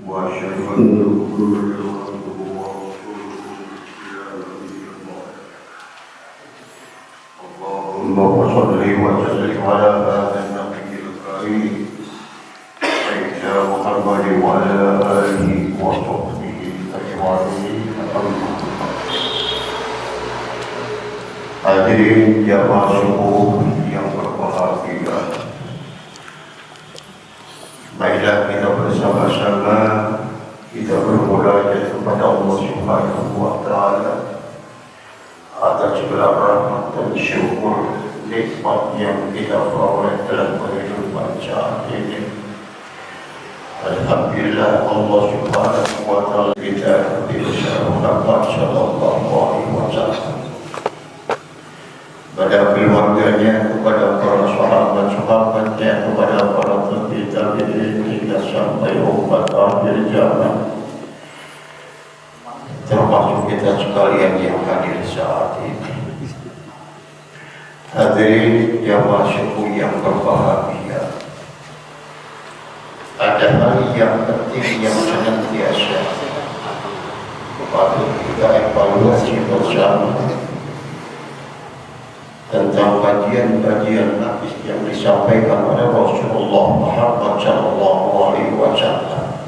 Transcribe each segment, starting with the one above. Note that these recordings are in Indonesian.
وأشهد أن محمدا عبده ورسوله يا نبي الله اللهم صل وسلم على هذا النبي الكريم سيدنا محمد وعلى آله وصحبه أجمعين hadirin jamaah subuh yang berbahagia, baiklah kita bersama-sama kita bermunajat kepada Allah Subhanahu wa Ta'ala atas segala rahmat dan syukur nikmat yang kita peroleh dalam kehidupan saat ini. Alhamdulillah Allah Subhanahu wa Ta'ala kita bisa Muhammad sallallahu alaihi wasallam, kepada keluarganya, kepada para sahabat-sahabatnya, kepada para tabi'in hingga sampai umat akhir zaman, termasuk kita sekalian yang hadir saat ini. Hadirin jamaah subuh yang berbahagia, ada hal yang penting yang senantiasa patut kita evaluasi bersama tentang kajian-kajian hadis yang disampaikan oleh Rasulullah Muhammad sallallahu alaihi wasallam.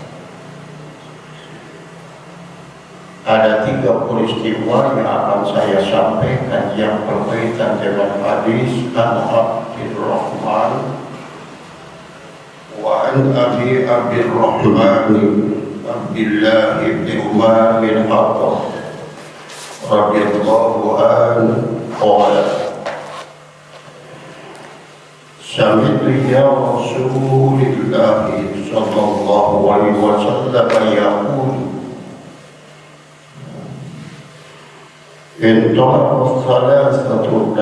Ada 3 peristiwa yang akan saya sampaikan yang berkaitan dengan hadis Al-Abdirrahman wa an Abi Abdirrahman Abdullah bin Umar bin Khattab radhiyallahu anhu qala Sami'tu ya Rasulullah sallallahu alaihi wasallam yaqul Intalaqa thalathatu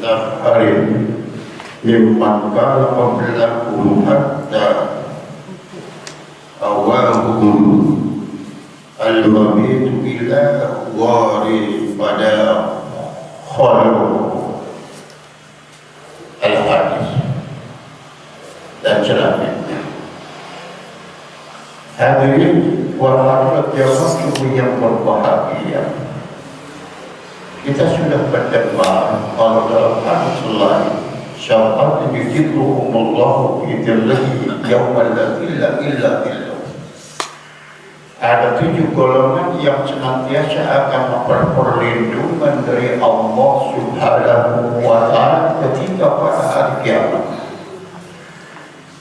nafarin mimman kana qablakum hatta awahum al-mabitu ila ghari pada khalu al-hadis dan selanjutnya. Hadirin wa hadirat jamaah yang berbahagia, kita sudah mendengar kalau dalam hadis lain syafa'at yudhilluhumullahu fi dhillihi yawma la dhilla illa dhilluh. Ada 7 golongan yang senantiasa akan memperlindungan dari Allah Subhanahu wa Ta'ala ketika pada hari kiamat.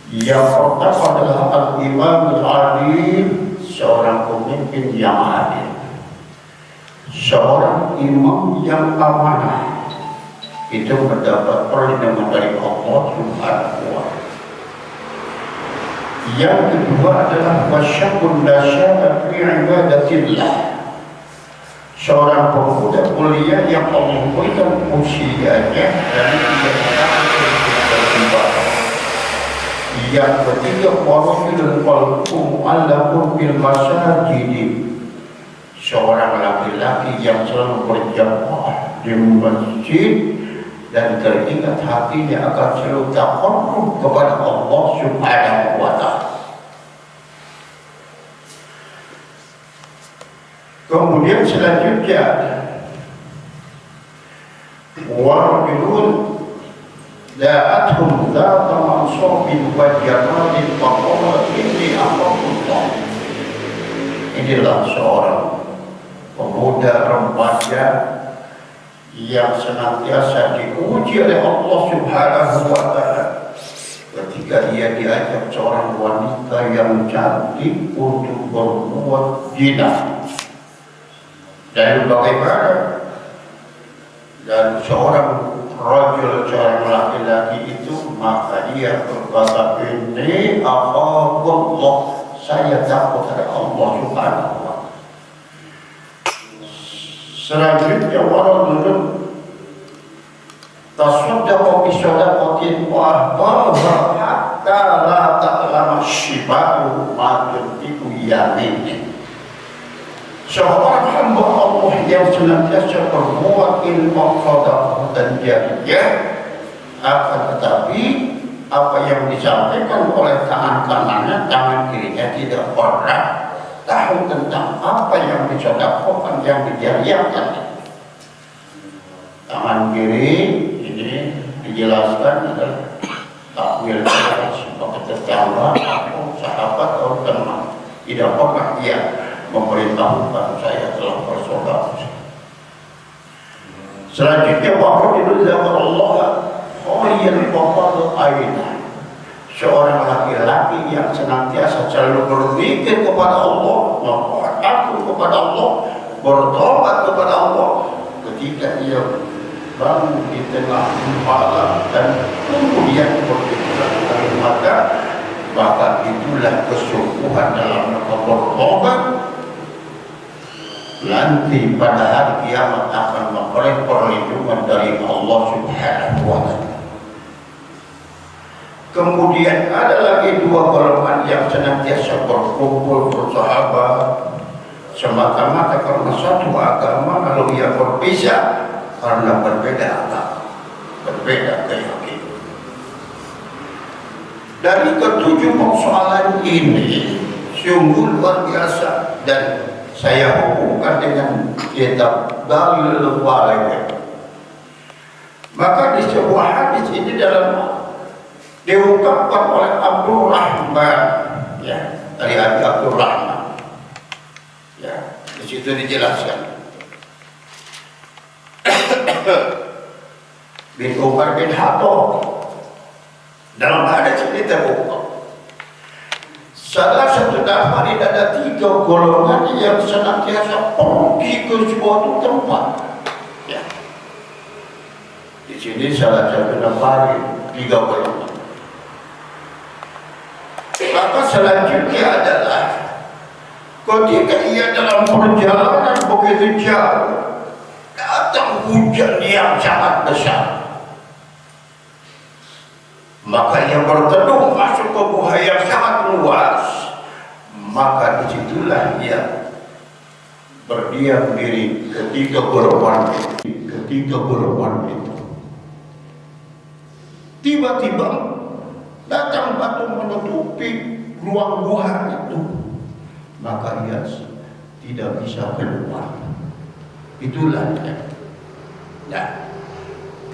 Yang pertama adalah al-imam al-adil, seorang pemimpin yang adil, seorang imam yang amanah, itu mendapat perlindungan dari Allah Subhanahu wa Ta'ala. Yang kedua adalah wasyabun nasya'a fi ibadatillah, seorang pemuda mulia yang Allah berikan usianya dan beribadah. Yang ketiga warajulun qalbuhu mu'allaqun bil masajid, seorang laki-laki yang selalu berjamaah di masjid dan teringat hatinya akan selalu taqarrub kepada Allah Subhanahu wa Ta'ala. Kemudian selanjutnya warajulun da'athum dhata mansabin wa jamalin wa qala inni akhafullah. Inilah seorang pemuda remaja yang senantiasa diuji oleh Allah Subhanahu wa Ta'ala ketika ia diajak seorang wanita yang cantik untuk berbuat zina. Dan bagaimana? Dan seorang rajul, seorang laki-laki itu, maka dia berkata, ini akhafullah, saya takut kepada Allah Subhanahu wa Ta'ala. Selanjutnya warajulun tasaddaqa bi shadaqatin wa ahbaha hatta la ta'lama shimaluhu ma tunfiqu yaminuhu. Seorang hamba Allah yang senantiasa berbuat ilmu sedekah dan jariyah, akan tetapi apa yang disampaikan oleh tangan kanannya, tangan kirinya tidak pernah tahu tentang apa yang disedekahkan, yang dijariahkan. Tangan kiri ini dijelaskan adalah takwil sebagai tetangga atau sahabat atau teman. Tidak pernah ia memberitahukan saya telah bersaudara. Selanjutnya waqadul Allah khaliyan faqad aina, seorang laki-laki yang senantiasa selalu berzikir kepada Allah, takut kepada Allah, bertobat kepada Allah. Ketika ia bangun di tengah malam dan kemudian berpikiran dari maka itulah kesungguhan dalam bertobat. Nanti pada hari kiamat akan memperoleh perlindungan dari Allah Subhanahu wa Ta'ala. Kemudian ada lagi dua golongan yang senantiasa berkumpul bersahabat semata-mata karena satu agama, lalu ia berpisah karena berbeda agama, berbeda keyakinan. Dari ketujuh persoalan ini sungguh luar biasa, dan saya hubungkan dengan kitab Dalilul Walid. Maka di sebuah hadis ini diungkapkan oleh Abdul Rahman, ya, dari Abdul Rahman, ya, di situ dijelaskan bin Umar bin Khattab dalam hadis ini terungkap salah satu daftar ada tiga golongan yang senantiasa pergi ke suatu tempat, ya. Di sini salah satu daftar tiga golongan. Maka selanjutnya adalah ketika ia dalam perjalanan begitu jauh, datang hujan yang sangat besar, maka ia berteduh masuk ke gua yang sangat luas. Maka disitulah ia berdiam diri ketika golongan itu. Tiba-tiba datang batu menutupi ruang gua itu, maka ia tidak bisa keluar. Itulah ya. Nah,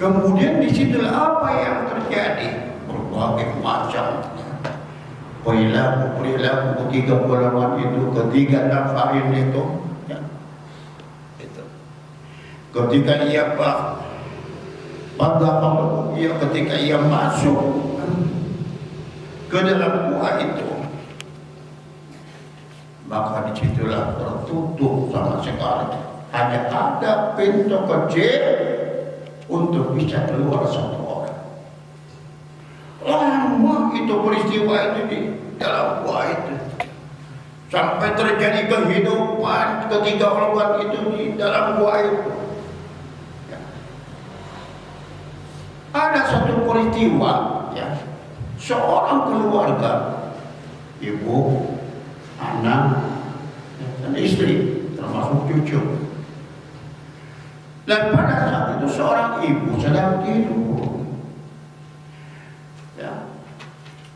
kemudian disitulah apa yang terjadi, berbagai macam perilaku ketiga golongan itu, ketiga nafarin itu, ya. Itu ketika ia ketika ia masuk ke dalam gua itu, maka disitulah tertutup sama sekali, hanya ada pintu kecil untuk bisa keluar satu orang. Lama itu peristiwa itu di dalam gua itu, sampai terjadi kehidupan ketiga golongan itu di dalam gua itu. Ya. Ada satu peristiwa, ya, seorang keluarga, ibu, anak, dan istri, termasuk cucu. Dan pada saat itu seorang ibu sedang tidur. Ya.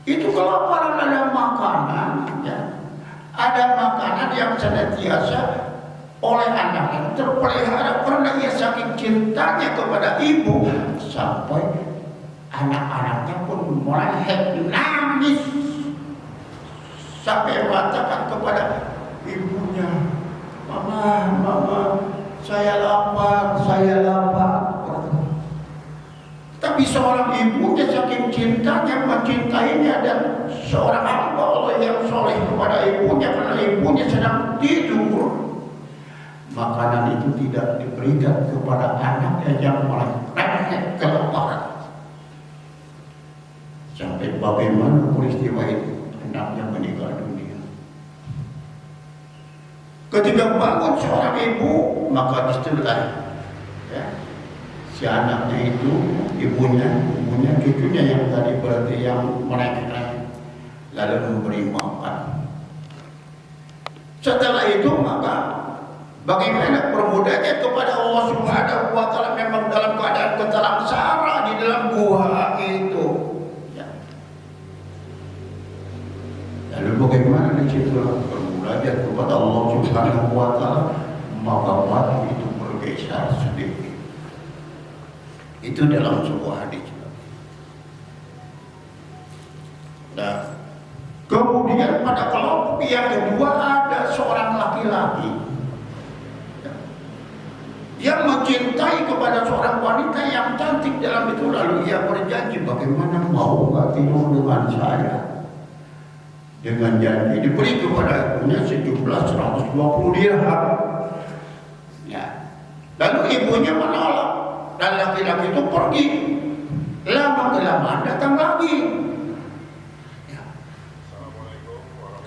Itu kelaparan, ada makanan, ya. Ada makanan yang senantiasa oleh anaknya terpelihara karena ia saking cintanya kepada ibu, sampai anak-anaknya pun mulai nangis sampai mengatakan kepada ibunya, Mama, saya lapar. Tapi seorang ibunya saking cintanya, mencintainya, dan seorang hamba Allah yang soleh kepada ibunya karena ibunya sedang tidur, makanan itu tidak diberikan kepada anaknya yang mulai kelaparan. Sampai bagaimana peristiwa itu, anaknya meninggal dunia. Ketika bangun seorang ibu, maka disitulah, ya, si anaknya itu, ibunya, cucunya yang tadi berarti yang mereka, lalu memberi makan. Setelah itu maka bagaimana perbudaannya kepada Allah Subhanahu wa Ta'ala, memang dalam keadaan keterlaksana di dalam gua itu, ya. Itu dalam sebuah hadis. Nah, kemudian pada kelompok yang kedua ada seorang laki-laki yang mencintai kepada seorang wanita yang cantik dalam itu, lalu ia berjanji, bagaimana mau nggak tidur dengan saya? Dengan janji diberi kepada ibunya sejumlah 120 dirham. Ya. Lalu ibunya menolak dan laki-laki itu pergi. Lama-kelamaan datang lagi. Ya.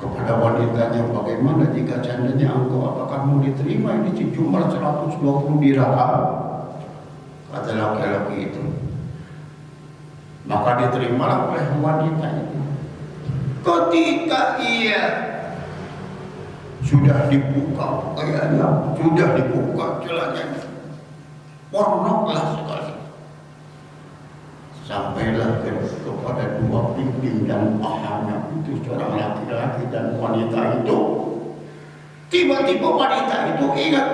Kepada wanitanya, bagaimana jika seandainya engkau, apakah mau diterima ini sejumlah 120 dirham? Kata laki-laki itu. Maka diterimalah oleh wanita itu. Ketika ia sudah dibuka kayaknya, sudah dibuka celananya, pornoklah sekali. Sampailah kepada dua pimpin dan pahanya itu, seorang laki-laki dan wanita itu. Tiba-tiba wanita itu ingat,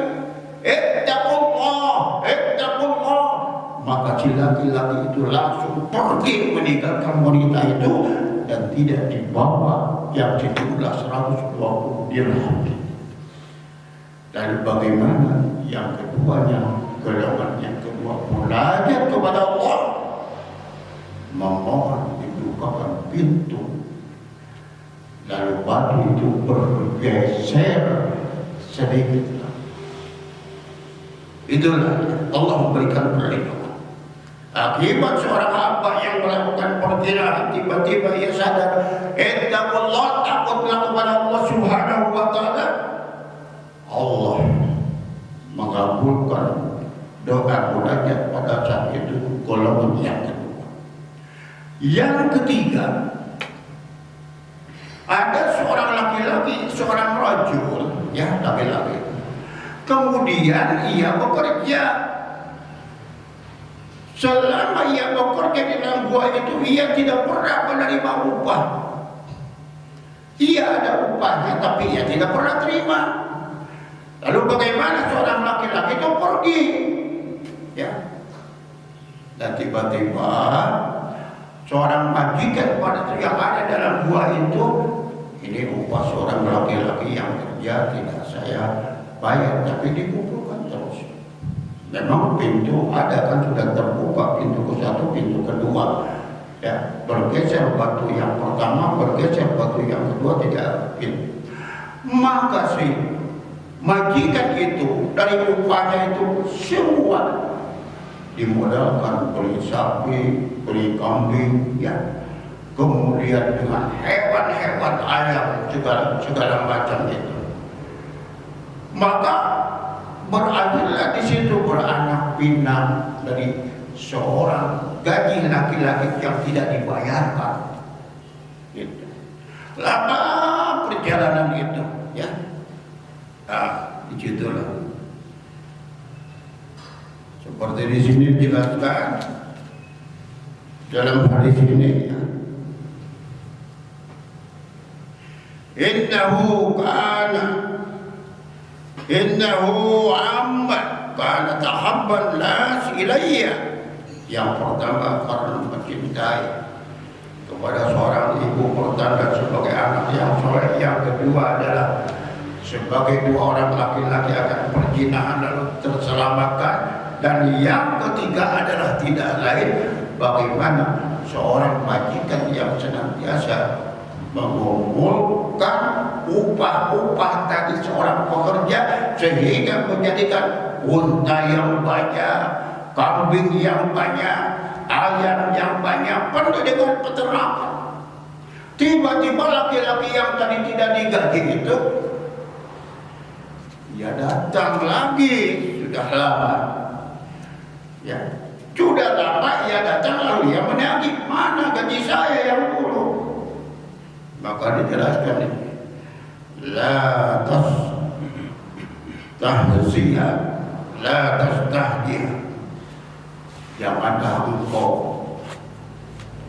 ittaqullah, ittaqullah. Maka si laki-laki itu langsung pergi meninggalkan wanita itu dan tidak dibawa yang sejumlah 120 dirham. Dan bagaimana yang keduanya, golongan yang kedua munajat kepada Allah, memohon dibukakan pintu, lalu batu itu bergeser sedikit. Itulah Allah memberikan perlindungan. Akibat seorang hamba yang melakukan perkiraan, tiba-tiba ia sadar, ittaqullah, takutlah kepada Allah Subhanahu wa taala. Allah mengabulkan doa munajat pada saat itu, golongan yang kedua. Yang ketiga, ada seorang laki-laki, seorang rajul, ya laki-laki. Kemudian ia bekerja. Selama ia bekerja di dalam gua itu, ia tidak pernah menerima upah. Ia ada upahnya, tapi ia tidak pernah terima. Lalu bagaimana seorang laki-laki itu pergi? Ya. Dan tiba-tiba seorang majikan pada yang ada dalam gua itu, ini upah seorang laki-laki yang kerja tidak saya bayar, tapi dikumpulkan terus. Memang pintu ada kan sudah terbuka, pintu ke satu, pintu kedua. Ya, bergeser batu yang pertama, bergeser batu yang kedua, tidak pintu. Maka si majikan itu dari upahnya itu semua dimodalkan, beli sapi, beli kambing, ya. Kemudian dengan hewan-hewan ayam segala macam itu. Maka berakhirlah di situ beranak pinak dari seorang gaji laki-laki yang tidak dibayarkan. Gitu. Lama perjalanan itu, ya. Nah, disitulah. Seperti di sini dijelaskan dalam hadis ini, ya. Innahu amman kana tahabban nas ilayya. Yang pertama karena mencintai kepada seorang ibu pertanda sebagai anak yang soleh. Yang kedua adalah sebagai dua orang laki-laki akan perzinahan lalu terselamatkan. Dan yang ketiga adalah tidak lain bagaimana seorang majikan yang senantiasa mengumpulkan upah-upah tadi seorang pekerja sehingga menjadikan unta yang banyak, kambing yang banyak, ayam yang banyak, penuh dengan peternakan. Tiba-tiba laki-laki yang tadi tidak digaji itu, ia datang lagi, sudah lama. Ya, sudah lama ia datang lalu ia menagih, mana gaji saya yang dulu? Maka dijelaskan ini, la tastahzi'a, la tastahzi'a. Janganlah engkau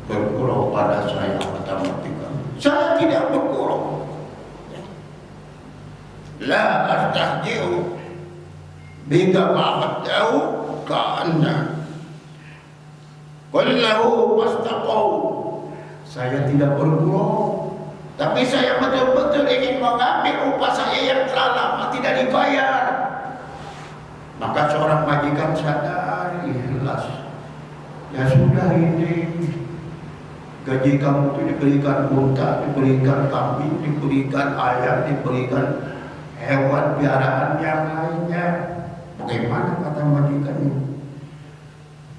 bergurau pada saya, kata mereka. Saya tidak bergurau. La astahzi'u bika ma'afadau ka'anna Qullahu fastaqau. Saya tidak bergurau, tapi saya betul-betul ingin mengambil upah saya yang telah lama tidak dibayar. Maka seorang majikan sadar, ikhlas. Ya sudah, ini gaji kamu itu diberikan unta, diberikan kambing, diberikan ayam, diberikan hewan piaraan yang lainnya. Bagaimana kata majikan ini?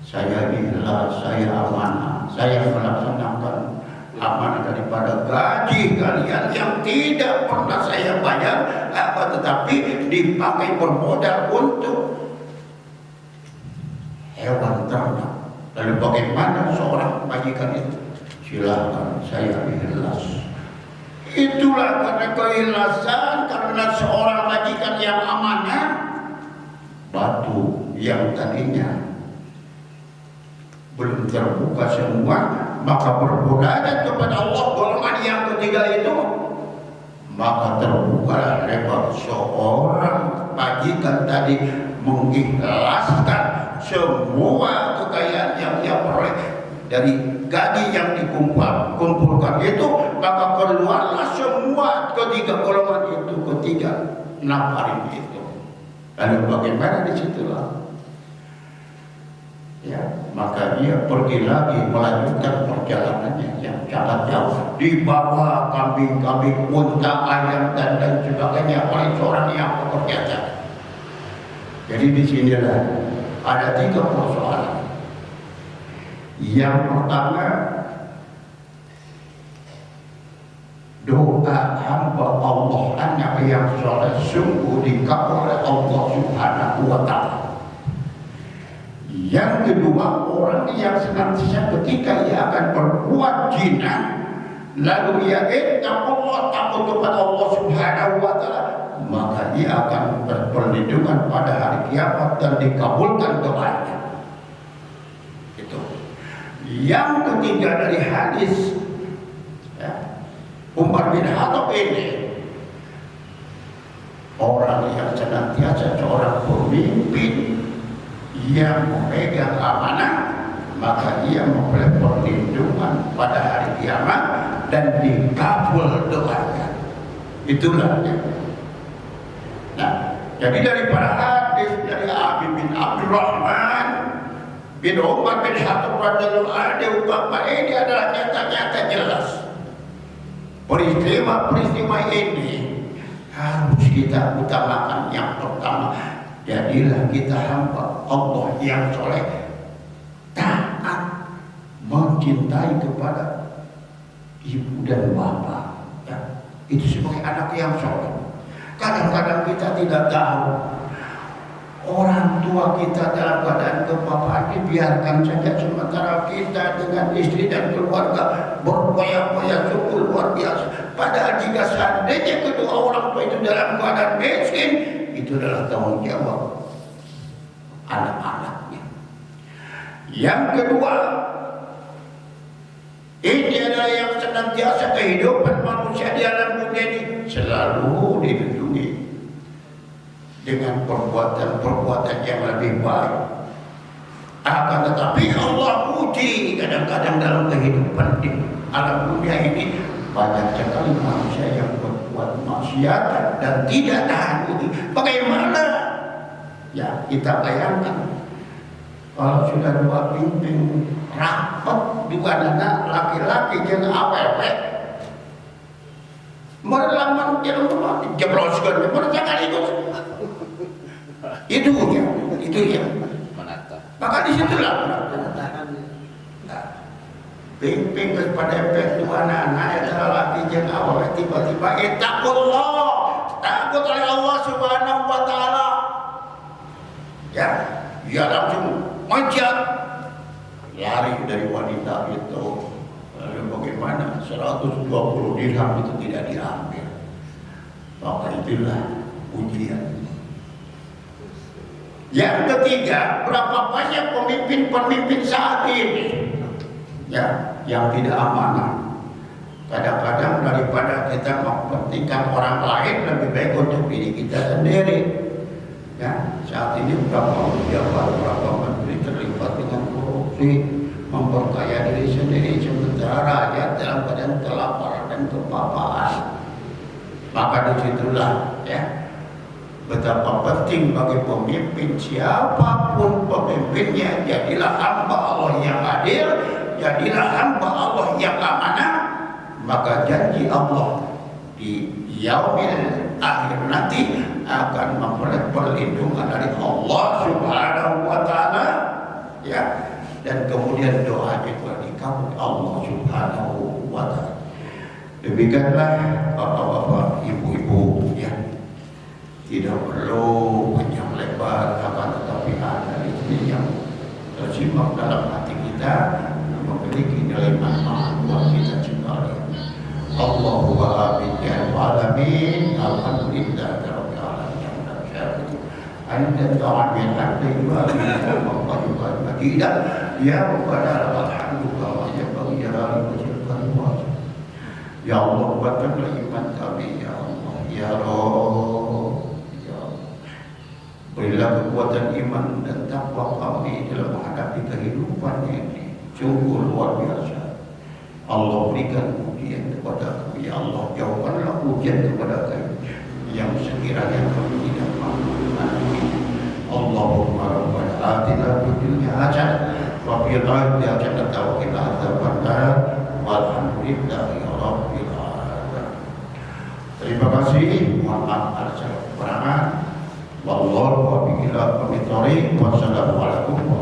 Saya ikhlas, saya amanah, saya melaksanakan amanah daripada gaji kalian yang tidak pernah saya bayar, tetapi dipakai bermodal untuk hewan ternak. Lalu bagaimana seorang majikan itu? Silakan, saya ikhlas. Itulah karena keikhlasan, karena seorang majikan yang amanah, batu yang tadinya belum terbuka semua, maka bermunajat kepada Allah golongan yang ketiga itu, maka terbukalah lebar. Seorang majikan tadi mengikhlaskan semua kekayaan yang dia peroleh dari gaji yang dikumpulkan itu, maka keluarlah semua ketiga golongan itu, ketiga nafarin itu. Lalu bagaimana disitulah? Ya, maka dia pergi lagi melanjutkan perjalanannya yang sangat jauh, dibawa kambing-kambing, unta, ayam dan lain sebagainya oleh seorang yang bekerja. Jadi disinilah ada 3 persoalan. Yang pertama, doa hamba Allah anak yang soleh sungguh dikabul oleh Allah Subhanahu wa Ta'ala. Yang kedua, orang yang senantiasa ketika ia akan berbuat zina, lalu ia Allah takut kepada Allah Subhanahu wa Ta'ala, maka ia akan berperlindungan pada hari kiamat dan dikabulkan doanya. Itu. Yang ketiga dari hadis Umar bin Khattab ini, orang yang senantiasa seorang pemimpin yang memegang amanah, maka ia memperoleh perlindungan pada hari kiamat dan dikabul doanya. Itulah ya. Nah, jadi daripada hadis dari Abi bin Abdurrahman bin Umar bin Khattab radhiyallahu anhu, bahwa ini adalah nyata-nyata jelas. Peristiwa-peristiwa ini harus kita utamakan. Yang pertama, jadilah kita hamba Allah yang soleh, taat, mencintai kepada ibu dan bapak. Ya, itu sebagai anak yang soleh. Kadang-kadang kita tidak tahu orang tua kita dalam keadaan kebapaan, dibiarkan saja, sementara kita dengan istri dan keluarga berpoya-poya sungguh luar biasa. Padahal jika seandainya kedua orang tua itu dalam keadaan miskin, itu adalah tanggung jawab anak-anaknya. Yang kedua, ini adalah yang senantiasa kehidupan manusia di alam dunia ini selalu dilindungi dengan perbuatan-perbuatan yang lebih baik. Akan tetapi Allah uji kadang-kadang dalam kehidupan di alam dunia ini, banyak sekali manusia yang berbuat maksiat dan tidak tahan uji. Bagaimana? Ya, kita bayangkan kalau sudah 2 pimpin rapat, 2 anak laki-laki jangan awet-awet, merelaman jangan bermati, jebloskan, jangan ikut. Itu ya. Maka disitulah pimpin kepada efek 2 anak yang laki jangan awet, tiba-tiba takut oleh Allah Subhanahu wa Ta'ala. Ya, dia langsung manjat, lari dari wanita itu. Lalu bagaimana? 120 dirham itu tidak diambil. Maka itulah ujian. Yang ketiga, berapa banyak pemimpin-pemimpin saat ini ya yang tidak amanah. Kadang-kadang daripada kita mempentingkan orang lain, lebih baik untuk diri kita sendiri. Ya, saat ini berapa pejabat, berapa menteri terlibat dengan korupsi, memperkaya diri sendiri sementara rakyat dalam keadaan kelaparan dan kepapaan. Maka disitulah ya betapa penting bagi pemimpin, siapapun pemimpinnya, jadilah hamba Allah yang adil, jadilah hamba Allah yang amanah. Maka janji Allah di yaumil akhir nanti akan memperoleh perlindungan dari Allah Subhanahu wa taala ya, dan kemudian doa itu dikabul Allah Subhanahu wa taala. Demikianlah bapak-bapak, ibu-ibu ya, tidak perlu panjang lebar, akan tetapi ada itu yang tersimak dalam hati kita, memiliki nilai manfaat buat kita sekalian. Allahu amin ya alamin. Alhamdulillah rabbil alamin. Anta ta'amil hatta yu'amin wa yu'amin makidah ya rabbana alhamdulillah wa yabaghi jalali wajhika wa ya Allah, kuatkanlah iman kami ya Allah ya Rabb ya Allah. Berilah kekuatan iman dan takwa kami dalam menghadapi kehidupan ini. Sungguh luar biasa. Allah berikan ujian kepada kami ya Allah, jauhkanlah ujian kepada kami yang sekiranya kami tidak mampu menghadapi. Allahumma rabbana atina fid dunya hasanah wa fil akhirati hasanah wa qina adzabannar. Walhamdulillahi rabbil alamin. Terima kasih. Mohon maaf ada salah kekurangan. Wallahu a'lam bishawab. Wassalamualaikum